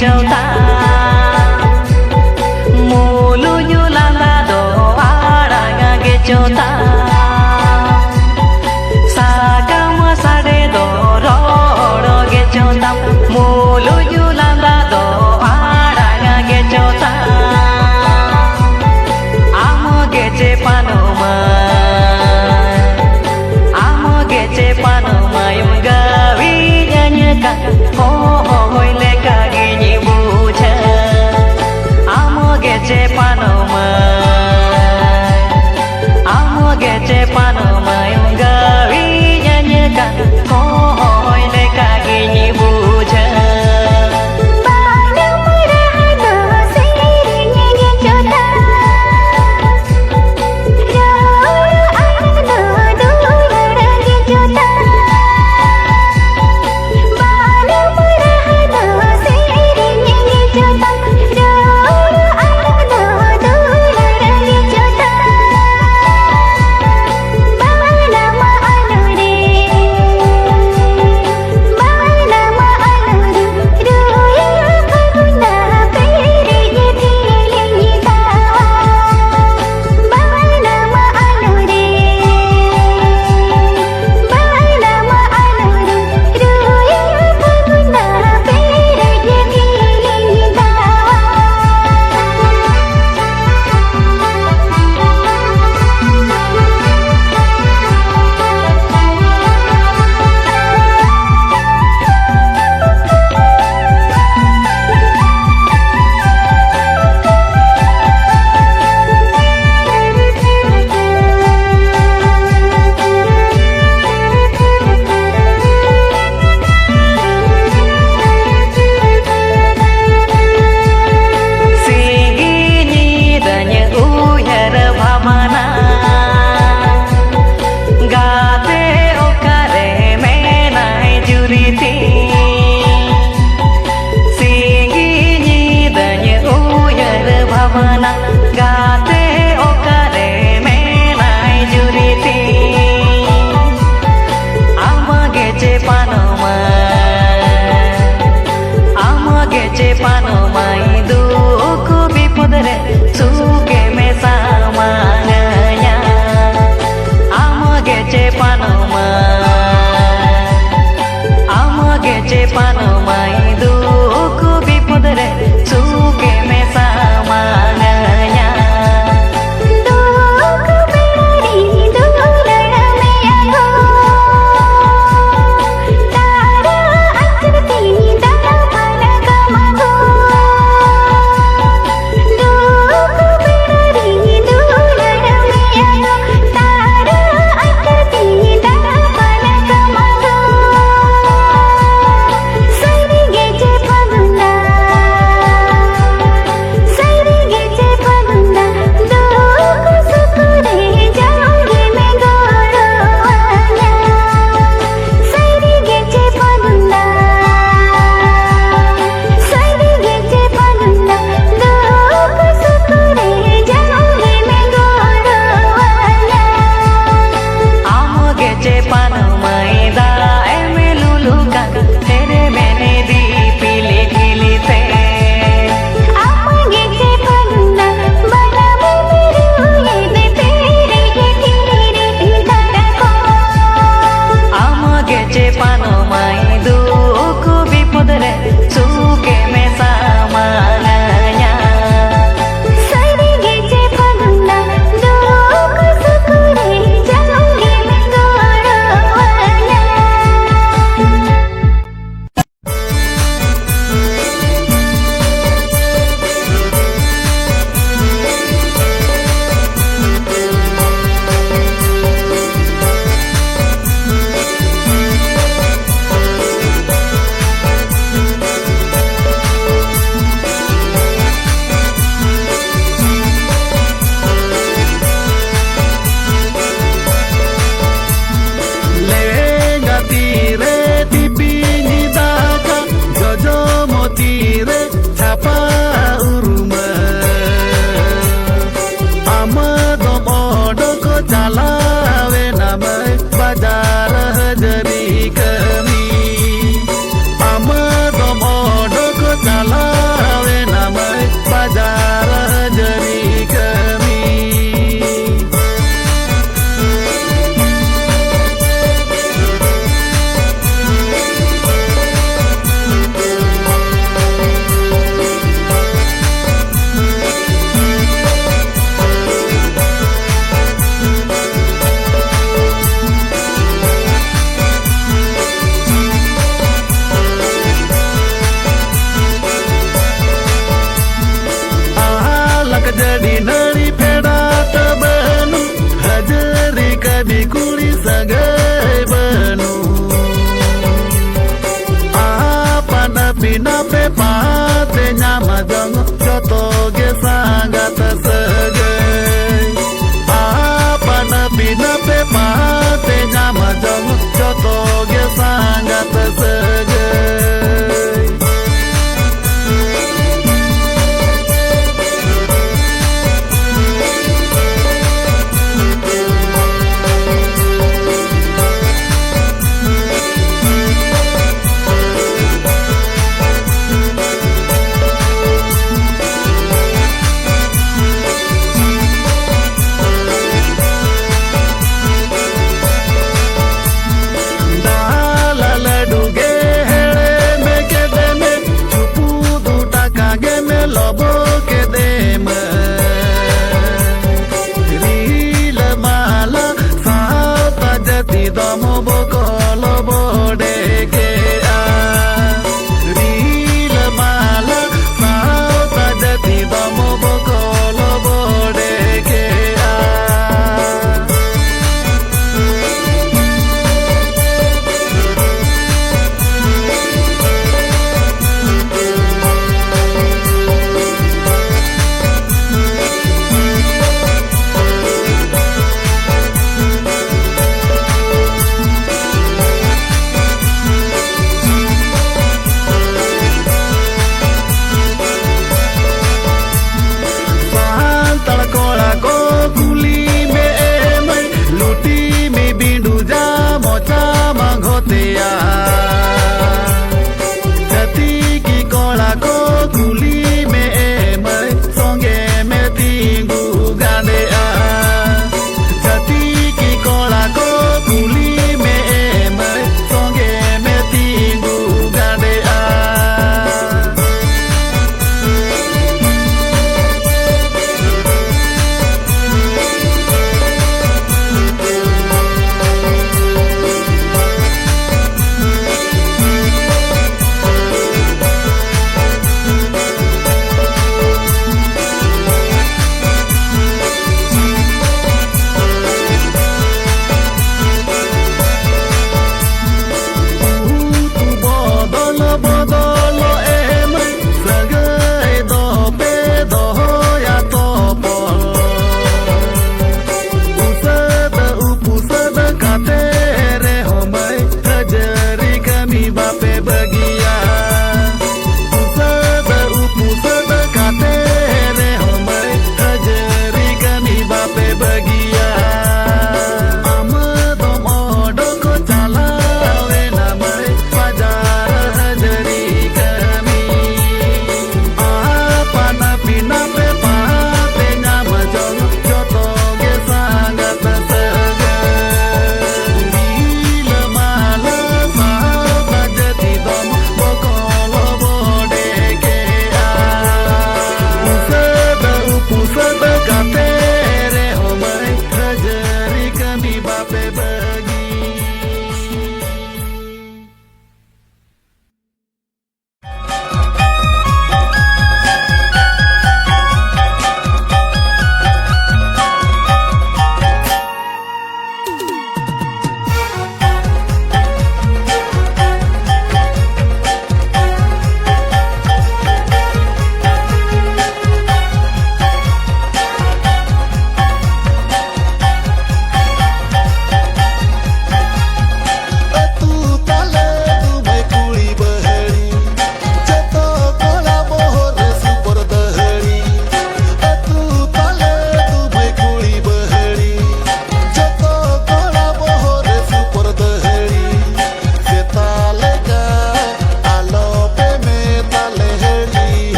chauta mulu yulanda do aranga ge chauta sagama sade do ro ge chauta mulu yulanda do aranga ge chauta amo ge che panoma yung gawi nya ka hoy le ka gi ni bucha amo ge che panoma yung gawi nya ka hoy le ka gi ni bucha gate okare menai juriti amage che panoma iduku bipudre suge me samanganya amage che panoma iduku bipudre suge me samanganya Say bikuli sagai benu apa napi nape pate nyama jong joto ge sangat segai apa napi nape pate nyama jong joto ge sangat segai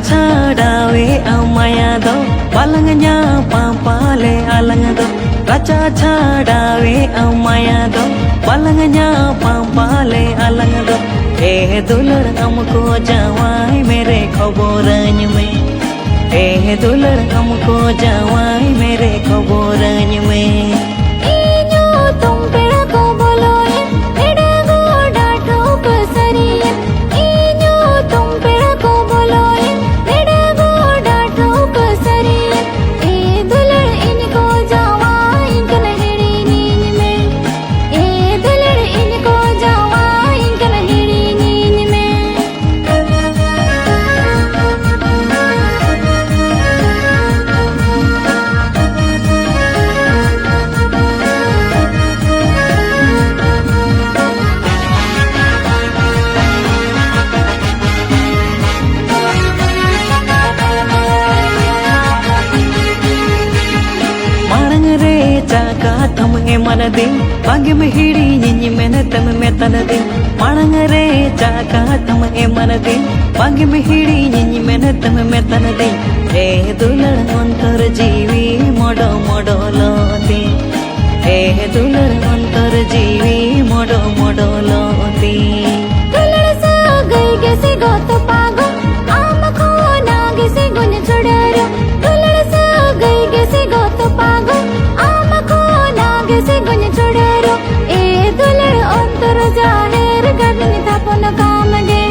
छाड़ावे अमाया दो पलंगnya पापाले अलंग दो रचा छाड़ावे अमाया दो पलंगnya पापाले अलंग दो ए दुलर हमको जवाई मेरे खबरन में ए दुलर हमको जवाई मेरे खबरन में मनदे बागे में हिड़ी निन्नी मैंने तम में तनदे माणंगरे चाका तम ए मनदे बागे में हिड़ी निन्नी मैंने तम में तनदे ए दुलर अंतर जीवी मोडो मोडो लोती ए दुलर अंतर जीवी मोडो मोडो लोती दुलर सा गई कैसे गोत पागो आम को ना कैसे गुन छोड़रो दुलर सा गई कैसे गोत पागो आम को ना कैसे गुन छोड़रो ए दुलर अंतर जाहिर गगन थापन काम गे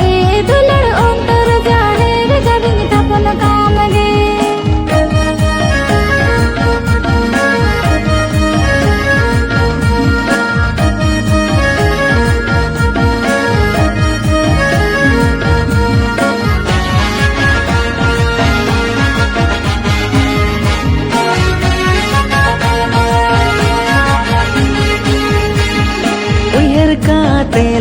ए दुलर अंतर जाहिर गगन थापन काम गे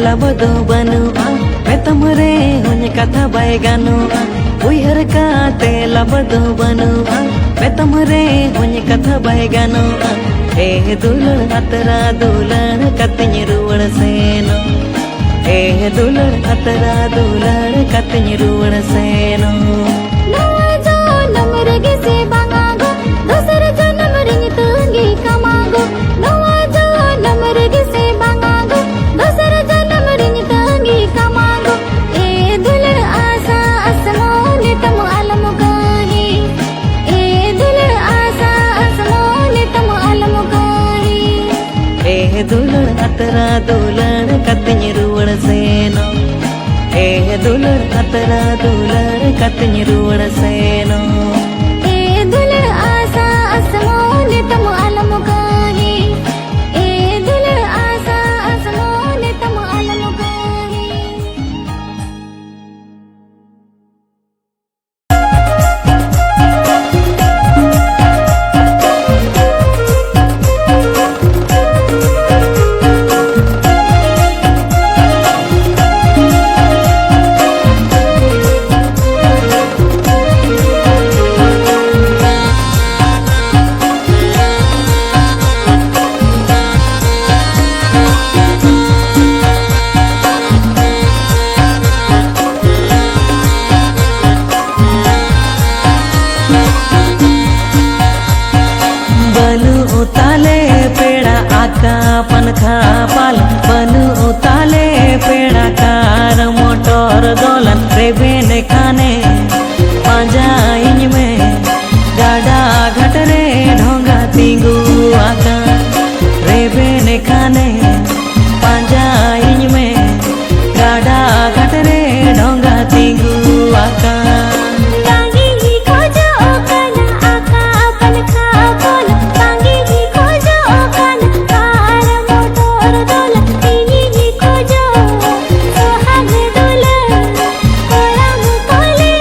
labado banua metamure honya katha bai ganua uihar ka te labado banua metamure honya katha bai ganua eh dular atara dular katnya ruwad seno eh dular atara dular katnya ruwad seno nawa jo namre ge se bangago dosar janam ring tungi kamago nawa jo namre ge se bangago dosar दुलर अतरा दुलर कतनी रुवड़ सेनो ए दुलर अतरा दुलर कतनी रुवड़ सेनो ए दुलर आसा असमोन तम अलम काहे ए दुलर आसा असमोन तम अलम काहे पनखा पाल बनु उताले पेड़ा कार मोटर दोलन रेबेन खाने पांजा इंज में गाड़ा घटरे ढोंगा तिंगु आका रेबेन खाने पांजा इंज में गाड़ा घटरे ढोंगा तिंगु आका Kole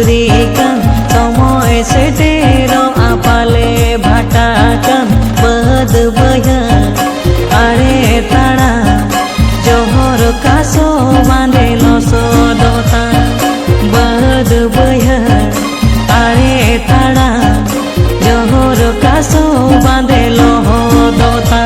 पुखरी कन समय सेटेरो आपाले भाटा कन बद बया आरे ताड़ा जोहर कासो बांधे लोसो दोता बद बया आरे ताड़ा जोहर कासो बांधे लोहो दोता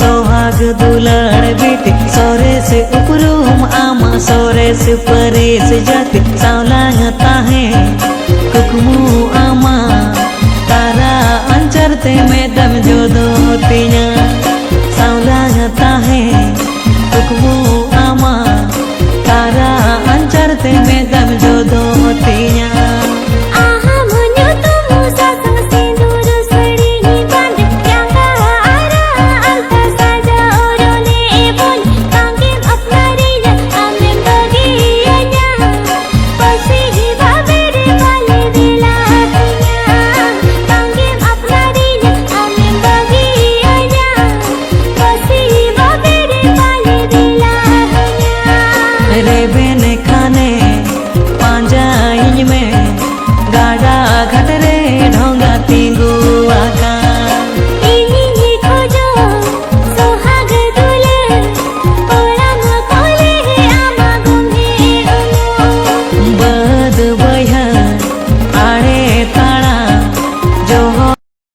सोहाग दुलार बेटे सोरे से उपरूम आमा सोरे से परे से जाते सावलांग ताहे कुकमू आमा तारा अंचरते में दम जो दो तिया सावलांग ताहे कुकमू आमा तारा अंचरते में दम जो दो तिया